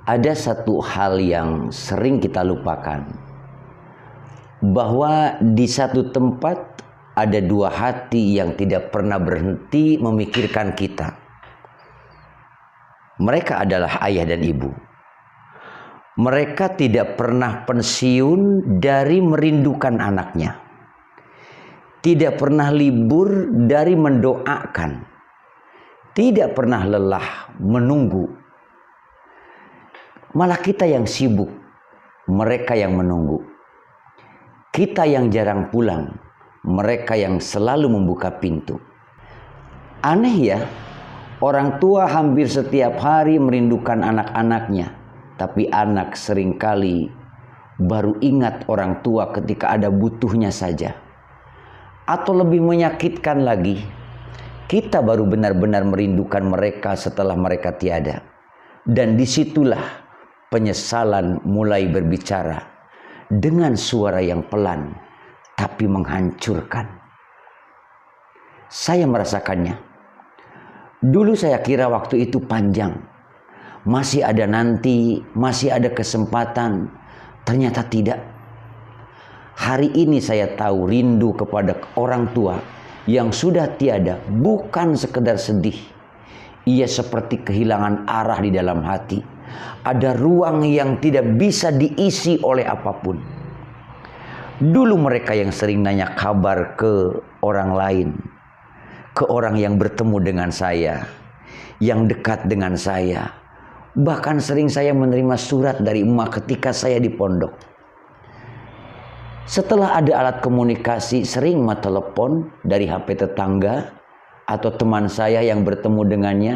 Ada satu hal yang sering kita lupakan, bahwa di satu tempat ada dua hati yang tidak pernah berhenti memikirkan kita. Mereka adalah ayah dan ibu. Mereka tidak pernah pensiun dari merindukan anaknya. Tidak pernah libur dari mendoakan. Tidak pernah lelah menunggu. Malah kita yang sibuk, mereka yang menunggu. Kita yang jarang pulang, mereka yang selalu membuka pintu. Aneh ya, orang tua hampir setiap hari merindukan anak-anaknya, tapi anak seringkali baru ingat orang tua ketika ada butuhnya saja. Atau lebih menyakitkan lagi, kita baru benar-benar merindukan mereka setelah mereka tiada. Dan disitulah penyesalan mulai berbicara dengan suara yang pelan tapi menghancurkan. Saya merasakannya. Dulu saya kira waktu itu panjang. Masih ada nanti, masih ada kesempatan. Ternyata tidak. Hari ini saya tahu rindu kepada orang tua yang sudah tiada bukan sekedar sedih. Ia seperti kehilangan arah di dalam hati. Ada ruang yang tidak bisa diisi oleh apapun. Dulu mereka yang sering nanya kabar ke orang lain, ke orang yang bertemu dengan saya, yang dekat dengan saya. Bahkan sering saya menerima surat dari emak ketika saya di pondok. Setelah ada alat komunikasi, sering telepon dari HP tetangga atau teman saya yang bertemu dengannya.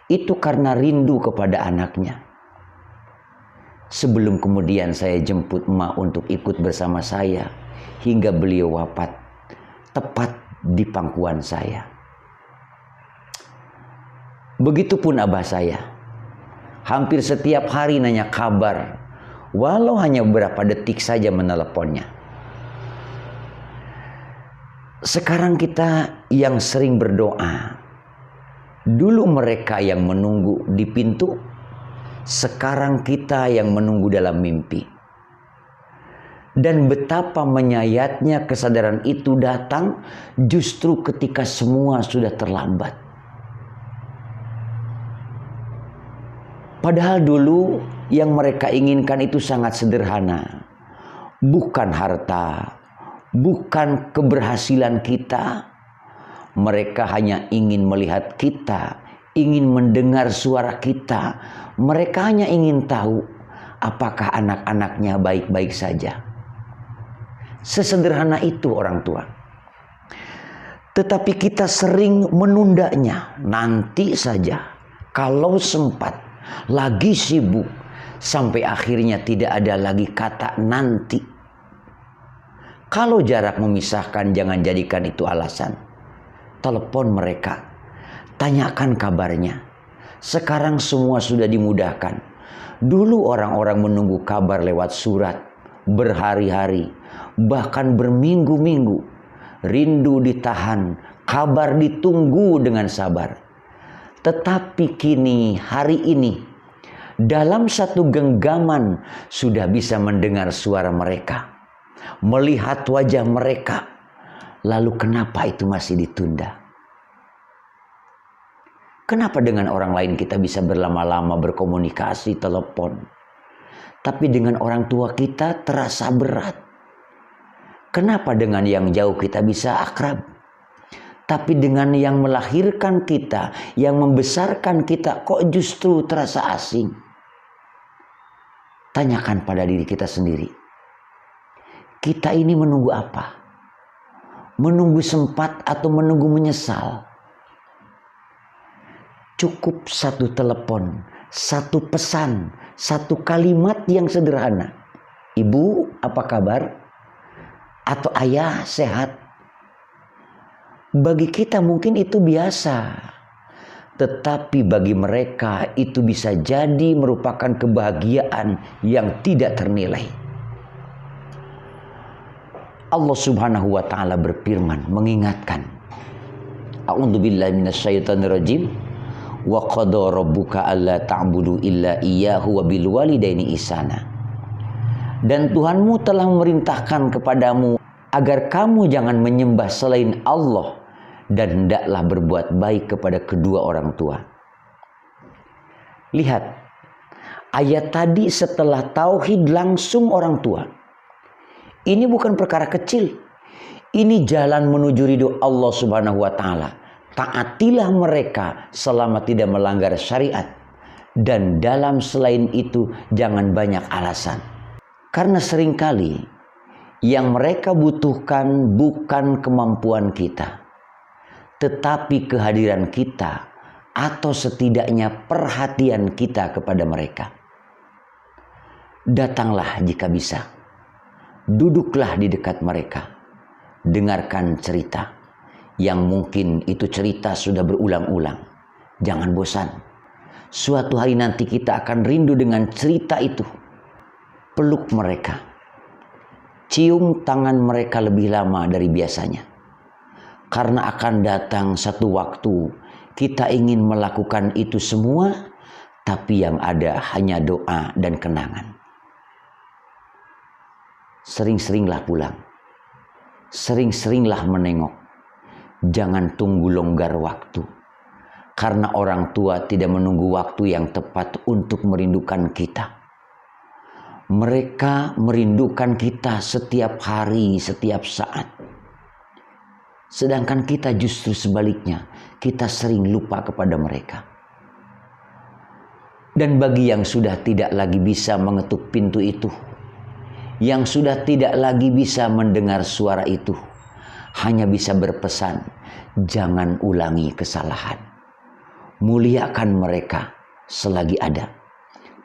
Itu karena rindu kepada anaknya. Sebelum kemudian saya jemput emak untuk ikut bersama saya hingga beliau wafat tepat di pangkuan saya. Begitupun abah saya. Hampir setiap hari nanya kabar, walau hanya beberapa detik saja meneleponnya. Sekarang kita yang sering berdoa, dulu mereka yang menunggu di pintu, sekarang kita yang menunggu dalam mimpi. Dan betapa menyayatnya kesadaran itu datang justru ketika semua sudah terlambat. Padahal dulu yang mereka inginkan itu sangat sederhana. Bukan harta, bukan keberhasilan kita. Mereka hanya ingin melihat kita, ingin mendengar suara kita. Mereka hanya ingin tahu apakah anak-anaknya baik-baik saja. Sesederhana itu orang tua. Tetapi kita sering menundanya. Nanti saja, kalau sempat, lagi sibuk, sampai akhirnya tidak ada lagi kata nanti. Kalau jarak memisahkan, jangan jadikan itu alasan. Telepon mereka, tanyakan kabarnya. Sekarang semua sudah dimudahkan. Dulu orang-orang menunggu kabar lewat surat, berhari-hari, bahkan berminggu-minggu. Rindu ditahan, kabar ditunggu dengan sabar. Tetapi kini, hari ini, dalam satu genggaman sudah bisa mendengar suara mereka, melihat wajah mereka. Lalu kenapa itu masih ditunda? Kenapa dengan orang lain kita bisa berlama-lama berkomunikasi, telepon, tapi dengan orang tua kita terasa berat? Kenapa dengan yang jauh kita bisa akrab, tapi dengan yang melahirkan kita, yang membesarkan kita, kok justru terasa asing? Tanyakan pada diri kita sendiri. Kita ini menunggu apa? Menunggu sempat atau menunggu menyesal? Cukup satu telepon, satu pesan, satu kalimat yang sederhana. Ibu, apa kabar? Atau ayah, sehat? Bagi kita mungkin itu biasa. Tetapi bagi mereka itu bisa jadi merupakan kebahagiaan yang tidak ternilai. Allah Subhanahu wa taala berfirman mengingatkan. A'udzubillahi minasyaitonirrajim. Wa qada rabbuka alla ta'budu illa iyyahu wa bil walidaini ihsana. Dan Tuhanmu telah memerintahkan kepadamu agar kamu jangan menyembah selain Allah dan hendaklah berbuat baik kepada kedua orang tua. Lihat, ayat tadi setelah tauhid langsung orang tua. Ini bukan perkara kecil. Ini jalan menuju ridho Allah Subhanahu wa taala. Taatilah mereka selama tidak melanggar syariat. Dan dalam selain itu jangan banyak alasan. Karena seringkali yang mereka butuhkan bukan kemampuan kita, tetapi kehadiran kita atau setidaknya perhatian kita kepada mereka. Datanglah jika bisa. Duduklah di dekat mereka. Dengarkan cerita. Yang mungkin itu cerita sudah berulang-ulang. Jangan bosan. Suatu hari nanti kita akan rindu dengan cerita itu. Peluk mereka. Cium tangan mereka lebih lama dari biasanya. Karena akan datang satu waktu kita ingin melakukan itu semua, tapi yang ada hanya doa dan kenangan. Sering-seringlah pulang. Sering-seringlah menengok. Jangan tunggu longgar waktu. Karena orang tua tidak menunggu waktu yang tepat untuk merindukan kita. Mereka merindukan kita setiap hari, setiap saat. Sedangkan kita justru sebaliknya, kita sering lupa kepada mereka. Dan bagi yang sudah tidak lagi bisa mengetuk pintu itu, yang sudah tidak lagi bisa mendengar suara itu, hanya bisa berpesan, jangan ulangi kesalahan. Muliakan mereka selagi ada.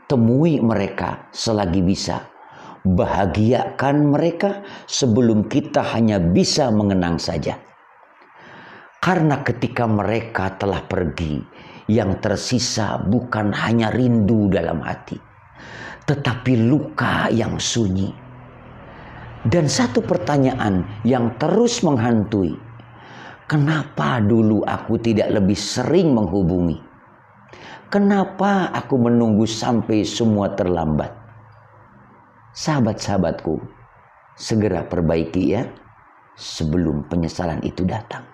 Temui mereka selagi bisa. Bahagiakan mereka sebelum kita hanya bisa mengenang saja. Karena ketika mereka telah pergi, yang tersisa bukan hanya rindu dalam hati, tetapi luka yang sunyi. Dan satu pertanyaan yang terus menghantui, kenapa dulu aku tidak lebih sering menghubungi? Kenapa aku menunggu sampai semua terlambat? Sahabat-sahabatku, segera perbaiki ya, sebelum penyesalan itu datang.